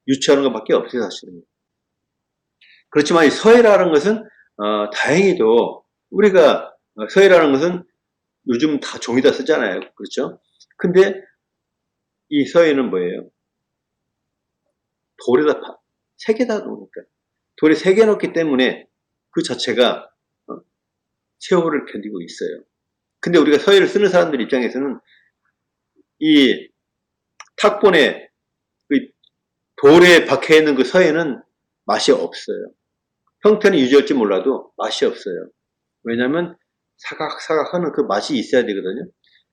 유추하는 것밖에 없어요, 사실은. 그렇지만 이 서해라는 것은 다행히도 우리가 서해라는 것은 요즘 다 종이다 쓰잖아요. 그렇죠? 근데 이 서해는 뭐예요? 돌에다 세 개다 놓으니까. 돌에 세 개 넣기 때문에 그 자체가 세월을 견디고 있어요. 근데 우리가 서해를 쓰는 사람들 입장에서는 이 탁본에 그 돌에 박혀있는 그 서해는 맛이 없어요. 형태는 유지할지 몰라도 맛이 없어요. 왜냐하면 사각사각 하는 그 맛이 있어야 되거든요.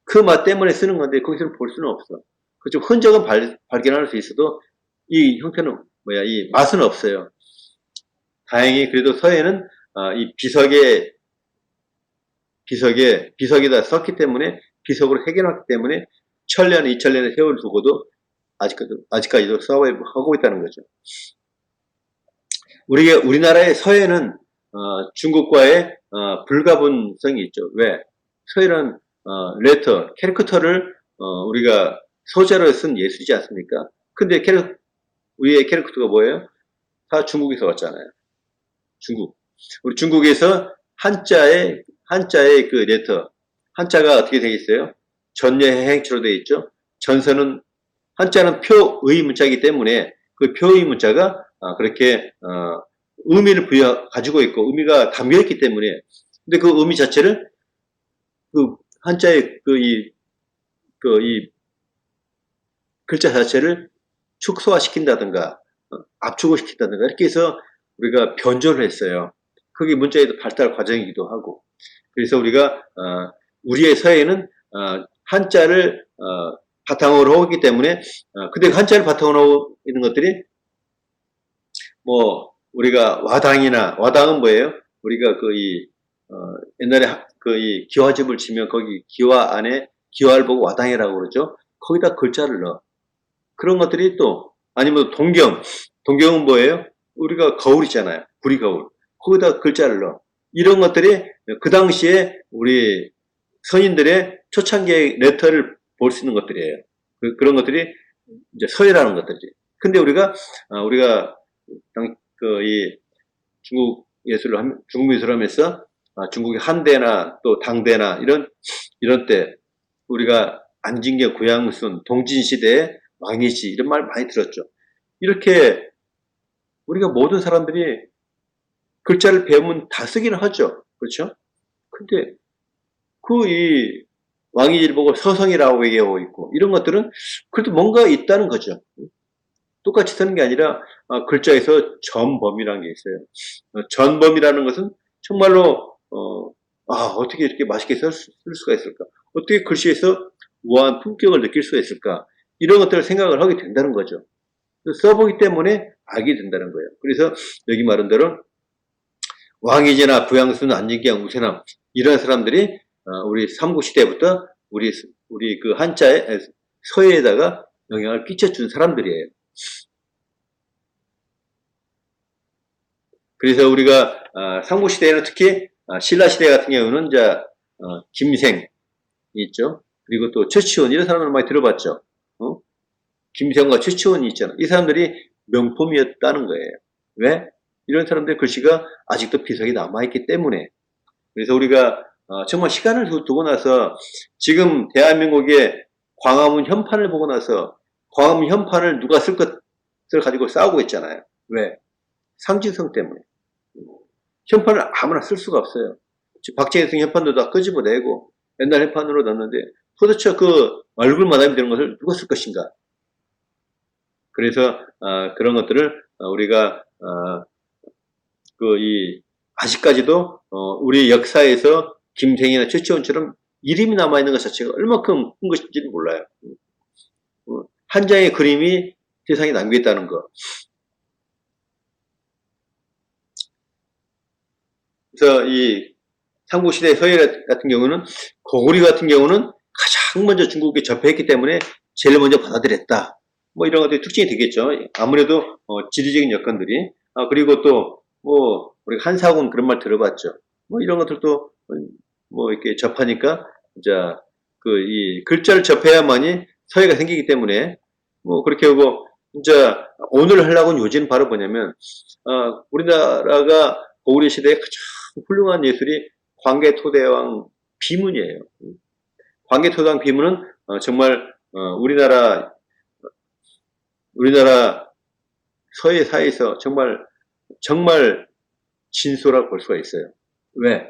그 맛 때문에 쓰는 건데 거기서는 볼 수는 없어. 그좀 흔적은 발견할 수 있어도 이 형태는 이 맛은 없어요. 다행히 그래도 서해는 이 비석에다 썼기 때문에 비석으로 새겨놨기 때문에 1000년, 2000년의 세월을 두고도 아직까지도 서바이브하고 있다는 거죠. 우리나라의 서해는 중국과의 불가분성이 있죠. 왜? 서해는 레터, 캐릭터를 우리가 소재로 쓴 예술이지 않습니까? 근데 우리의 캐릭터가 뭐예요? 다 중국에서 왔잖아요. 우리 중국에서 한자의 그 레터, 한자가 어떻게 되겠어요? 전예해 행치로 되어 있죠. 전서는 한자는 표의 문자이기 때문에 그 표의 문자가 그렇게 의미를 가지고 있고 의미가 담겨 있기 때문에 근데 그 의미 자체를 그 한자의 이 글자 자체를 축소화시킨다든가 압축을 시킨다든가 이렇게 해서 우리가 변조를 했어요. 그게 문자의 발달 과정이기도 하고 그래서 우리가 우리의 서해는 한자를 바탕으로 하고 있기 때문에 근데 한자를 바탕으로 하고 있는 것들이 우리가 와당은 뭐예요? 우리가 옛날에 이 기와집을 치면 거기 기와 안에 기와를 보고 와당이라고 그러죠. 거기다 글자를 넣어. 그런 것들이 또 아니면 동경은 뭐예요? 우리가 거울 있잖아요. 구리 거울. 거기다 글자를 넣어. 이런 것들이 그 당시에 우리 선인들의 초창기의 레터를 볼 수 있는 것들이에요. 그런 것들이 이제 서해라는 것들이지. 근데 우리가 이 중국 미술을 하면서 중국의 한대나 또 당대나 이런 때 우리가 안진경, 구양순, 동진시대, 왕이시 이런 말 많이 들었죠. 이렇게 우리가 모든 사람들이 글자를 배우면 다 쓰기는 하죠. 그렇죠? 근데 이 왕이지를 보고 서성이라고 얘기하고 있고 이런 것들은 그래도 뭔가 있다는 거죠. 똑같이 쓰는 게 아니라 글자에서 전범이라는 게 있어요. 전범이라는 것은 정말로 어떻게 이렇게 맛있게 쓸 수가 있을까? 어떻게 글씨에서 우아한 품격을 느낄 수가 있을까? 이런 것들을 생각을 하게 된다는 거죠. 써보기 때문에 알게 된다는 거예요. 그래서 여기 말한 대로 왕이제나 부양순, 안진경, 우세남 이런 사람들이 우리 삼국시대부터 우리 그 한자의 서예에다가 영향을 끼쳐준 사람들이에요. 그래서 우리가 삼국시대에는 특히 신라시대 같은 경우는 김생 있죠. 그리고 또 최치원 이런 사람들 많이 들어봤죠. 김생과 최치원이 있잖아. 이 사람들이 명품이었다는 거예요. 왜? 이런 사람들의 글씨가 아직도 비석이 남아있기 때문에. 그래서 우리가 정말 시간을 두고 나서 지금 대한민국의 광화문 현판을 보고 나서 광화문 현판을 누가 쓸 것을 가지고 싸우고 있잖아요. 왜? 상징성 때문에. 현판을 아무나 쓸 수가 없어요. 박정희 현판도 다 끄집어내고 옛날 현판으로 넣었는데 도대체 그 얼굴 마담이 되는 것을 누가 쓸 것인가? 그래서 그런 것들을 우리가 아직까지도 우리 역사에서 김생이나 최치원처럼 이름이 남아있는 것 자체가 얼마큼 큰 것인지는 몰라요. 한 장의 그림이 세상에 남겨있다는 거. 그래서 이 삼국시대 서예 같은 경우는 고구려 같은 경우는 가장 먼저 중국에 접했기 때문에 제일 먼저 받아들였다. 뭐 이런 것들이 특징이 되겠죠. 아무래도 지리적인 여건들이 그리고 또 우리가 한사군 그런 말 들어봤죠. 뭐 이런 것들도 이렇게 접하니까 이 글자를 접해야만이 서예가 생기기 때문에 그렇게 하고 이제 오늘 하려고 요지는 바로 뭐냐면, 우리나라가 고구려 시대에 가장 훌륭한 예술이 광개토대왕 비문이에요. 광개토대왕 비문은 정말 우리나라 서예사에서 정말 진수라고 볼 수가 있어요. 왜?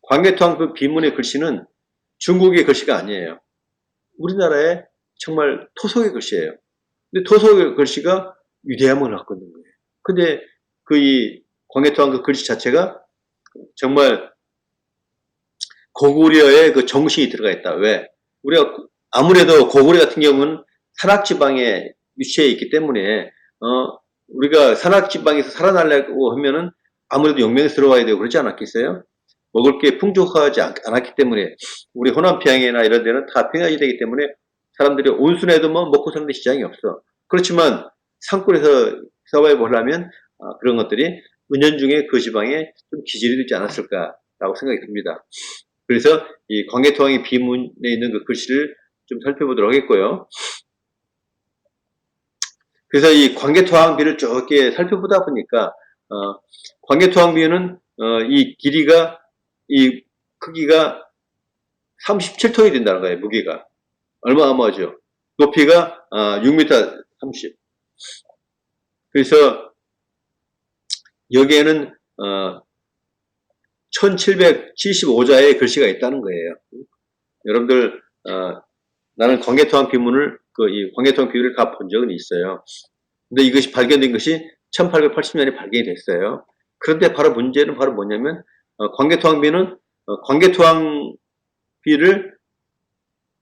광개토왕 그 비문의 글씨는 중국의 글씨가 아니에요. 우리나라의 정말 토속의 글씨예요. 근데 토속의 글씨가 위대함을 갖고 있는 거예요. 근데 이 광개토왕 그 글씨 자체가 정말 고구려의 그 정신이 들어가 있다. 왜? 우리가 아무래도 고구려 같은 경우는 산악지방에 위치해 있기 때문에 우리가 산악지방에서 살아나려고 하면은 아무래도 용맹스러워야 되고 그러지 않았겠어요? 먹을 게 풍족하지 않았기 때문에 우리 호남평양이나 이런 데는 다 평야지대이기 때문에 사람들이 온순해도 뭐 먹고 사는 데 지장이 없어. 그렇지만 산골에서 서바이벌 하면 그런 것들이 은연중에 그 지방에 좀 기질이 되지 않았을까라고 생각이 듭니다. 그래서 이 광개토왕의 비문에 있는 그 글씨를 좀 살펴보도록 하겠고요. 그래서 이 광개토왕비를 쭉 이렇게 살펴보다 보니까 광개토왕비는 이 길이가 이 크기가 37톤이 된다는 거예요. 무게가 어마어마하죠. 높이가 6m 30. 그래서 여기에는 1775자의 글씨가 있다는 거예요. 여러분들 나는 광개토왕 비문을 이 광개토왕 비문을 가 본 적은 있어요. 근데 이것이 발견된 것이 1880년에 발견이 됐어요. 그런데 바로 문제는 바로 뭐냐면 광개토왕비는 광개토왕비를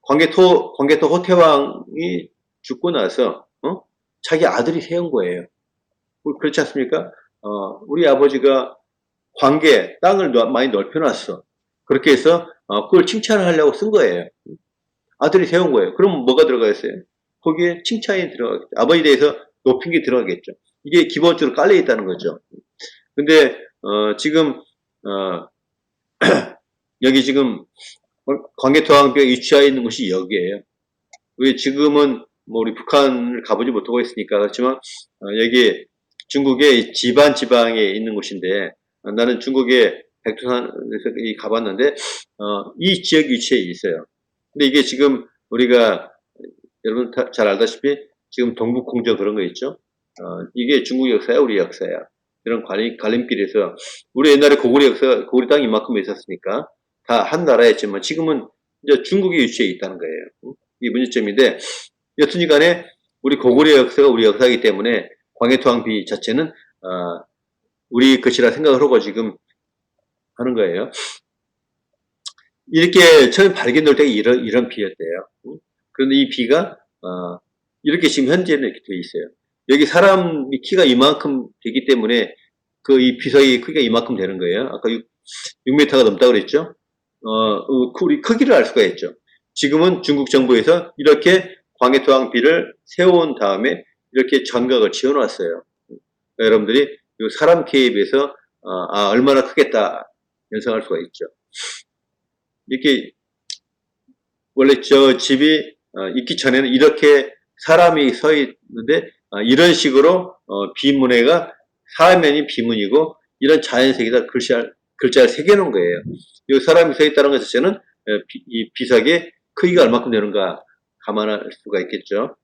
광개토 호태왕이 죽고 나서 자기 아들이 세운 거예요. 그렇지 않습니까? 우리 아버지가 광개 땅을 많이 넓혀놨어. 그렇게 해서 그걸 칭찬을 하려고 쓴 거예요. 아들이 세운 거예요. 그럼 뭐가 들어가 있어요? 거기에 칭찬이 들어가겠죠. 아버지에 대해서 높인 게 들어가겠죠. 이게 기본적으로 깔려 있다는 거죠. 근데 지금 여기 지금 광개토왕비가 위치해 있는 곳이 여기에요. 왜 지금은 뭐 우리 북한을 가보지 못하고 있으니까 그렇지만 여기 중국의 지방에 있는 곳인데 나는 중국의 백두산에서 가봤는데 이 지역 위치에 있어요. 근데 이게 지금 우리가 여러분 잘 알다시피 지금 동북공정 그런 거 있죠. 이게 중국 역사야, 우리 역사야. 이런 갈림길에서 우리 옛날에 고구려 땅이 이만큼 있었으니까 다 한 나라였지만 지금은 이제 중국이 위치해 있다는 거예요. 이게 문제점인데 여튼이 간에 우리 고구려 역사가 우리 역사이기 때문에 광개토왕비 자체는 우리 것이라 생각을 하고 지금 하는 거예요. 이렇게 처음 발견될 때 이런 비였대요. 그런데 이 비가 이렇게 지금 현재는 이렇게 되어 있어요. 여기 사람이 키가 이만큼 되기 때문에 이 비석의 크기가 이만큼 되는 거예요. 아까 6m가 넘다고 그랬죠. 우리 크기를 알 수가 있죠. 지금은 중국 정부에서 이렇게 광개토왕비를 세운 다음에 이렇게 전각을 지어놨어요. 여러분들이 사람 키에 비해서 얼마나 크겠다 연상할 수가 있죠. 이렇게 원래 저 집이 있기 전에는 이렇게 사람이 서 있는데 이런 식으로 비문회가 사면이 비문이고 이런 자연색에다 글자를 새겨놓은 거예요. 이 사람이 서 있다는 것 자체는 이 비석의 크기가 얼마큼 되는가 감안할 수가 있겠죠.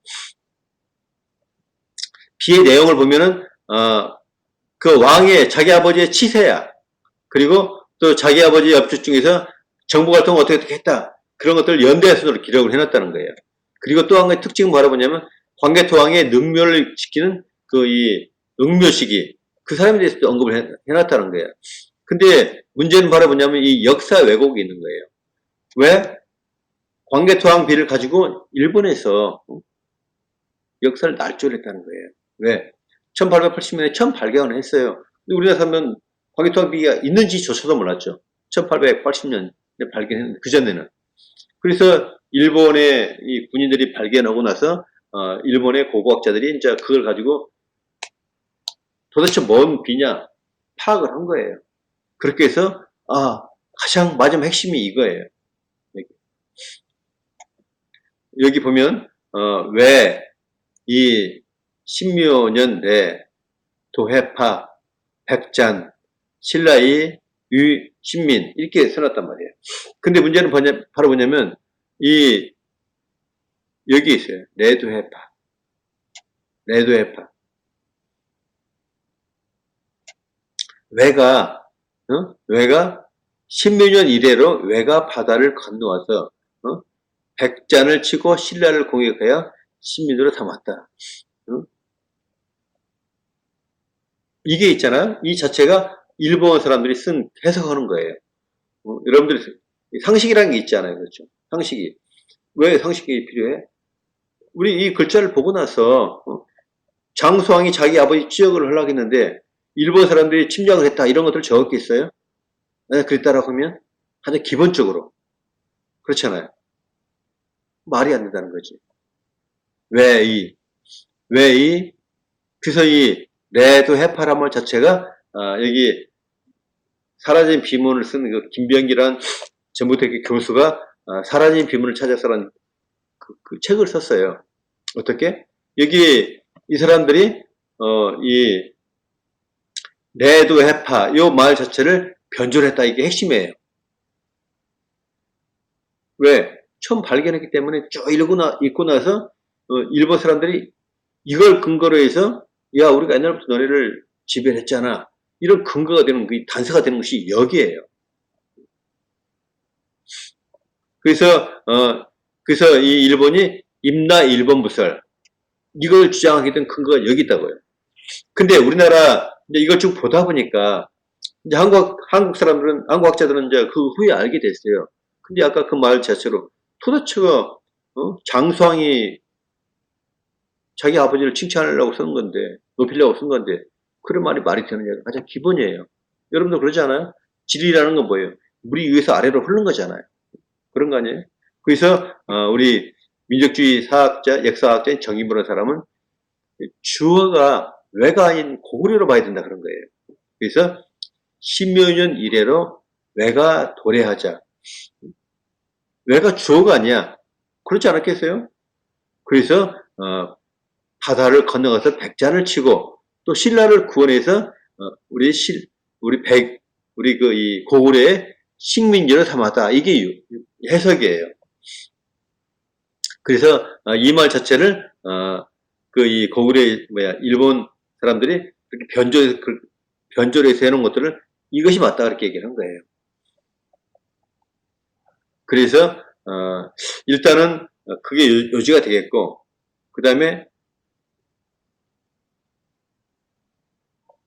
비의 내용을 보면은 그 왕의 자기 아버지의 치세야. 그리고 또 자기 아버지 옆집 중에서 정부 같은 거 어떻게 했다. 그런 것들을 연대한 순으로 기록을 해놨다는 거예요. 그리고 또 한 가지 특징은 뭐냐면 광개토왕의 능묘를 지키는 이 응묘식이 그 사람에 대해서도 언급을 해놨다는 거예요. 근데 문제는 바로 뭐냐면 이 역사 왜곡이 있는 거예요. 왜? 광개토왕 비를 가지고 일본에서 역사를 날조했다는 거예요. 왜? 1880년에 처음 발견을 했어요. 근데 우리나라 사람은 광개토왕 비가 있는지조차도 몰랐죠. 1880년에 발견했는데 그전에는. 그래서 일본의 이 군인들이 발견하고 나서 일본의 고고학자들이 이제 그걸 가지고 도대체 뭔 비냐 파악을 한 거예요. 그렇게 해서 가장 마지막 핵심이 이거예요. 여기 보면 왜 이 신묘년 내 도해파 백잔 신라의 유신민 이렇게 써놨단 말이에요. 근데 문제는 바로 뭐냐면 여기 있어요. 내도해파 외가 신묘년 이래로 외가 바다를 건너와서 백잔을 치고 신라를 공격하여 신민으로 삼았다. 이게 있잖아요. 이 자체가 일본 사람들이 쓴 해석하는 거예요. 여러분들이 상식이라는 게 있잖아요. 그렇죠? 상식이. 왜 상식이 필요해? 우리 이 글자를 보고 나서 장수왕이 자기 아버지 지역을 하려고 했는데 일본 사람들이 침략을 했다 이런 것들을 적었겠어요? 네, 그랬다라고 하면 하여튼 기본적으로 그렇잖아요. 말이 안 된다는 거지. 그래서 이 레도 해파란 말 자체가 여기 사라진 비문을 쓴 그 김병기란 전북대학교 교수가 사라진 비문을 찾아서라는 그 책을 썼어요. 어떻게? 여기 이 사람들이 이 레도 해파 요 말 자체를 변조했다 이게 핵심이에요. 왜? 처음 발견했기 때문에 쭉 읽고 나서 일본 사람들이 이걸 근거로 해서 야 우리가 옛날부터 너네를 지배했잖아. 이런 근거가 되는 단서가 되는 것이 여기에요. 그래서 이 일본이 임나 일본 부설 이걸 주장하게 된 근거가 여기 있다고요. 근데 우리나라 이제 이걸 쭉 보다 보니까 이제 한국 학자들은 이제 그 후에 알게 됐어요. 근데 아까 그 말 자체로 도대체가 장수왕이 자기 아버지를 칭찬하려고 쓴 건데 높이려고 쓴 건데 그런 말이 되느냐가 가장 기본이에요. 여러분도 그러지 않아요? 질이라는 건 뭐예요? 물이 위에서 아래로 흐르는 거잖아요. 그런 거 아니에요? 그래서 우리 민족주의 사학자, 역사학자인 정인보라는 사람은 주어가 외가인 고구려로 봐야 된다 그런 거예요. 그래서 신묘년 이래로 외가 도래하자. 외가 주어가 아니야. 그렇지 않았겠어요? 그래서 바다를 건너가서 백잔을 치고 또 신라를 구원해서 우리 이 고구려의 식민지를 삼았다. 이게 해석이에요. 그래서 이 말 자체를 이 고구려의 일본 사람들이 그렇게 변조를 해서 해놓은 것들을 이것이 맞다 그렇게 얘기를 한 거예요. 그래서 일단은 그게 요지가 되겠고 그 다음에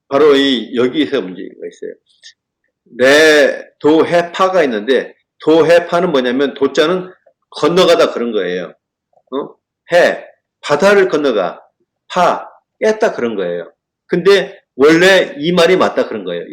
바로 여기에서 문제가 있어요. 도해파가 있는데 도해파는 뭐냐면 도자는 건너가다 그런 거예요. 바다를 건너가 깼다 그런 거예요. 근데 원래 이 말이 맞다 그런 거예요.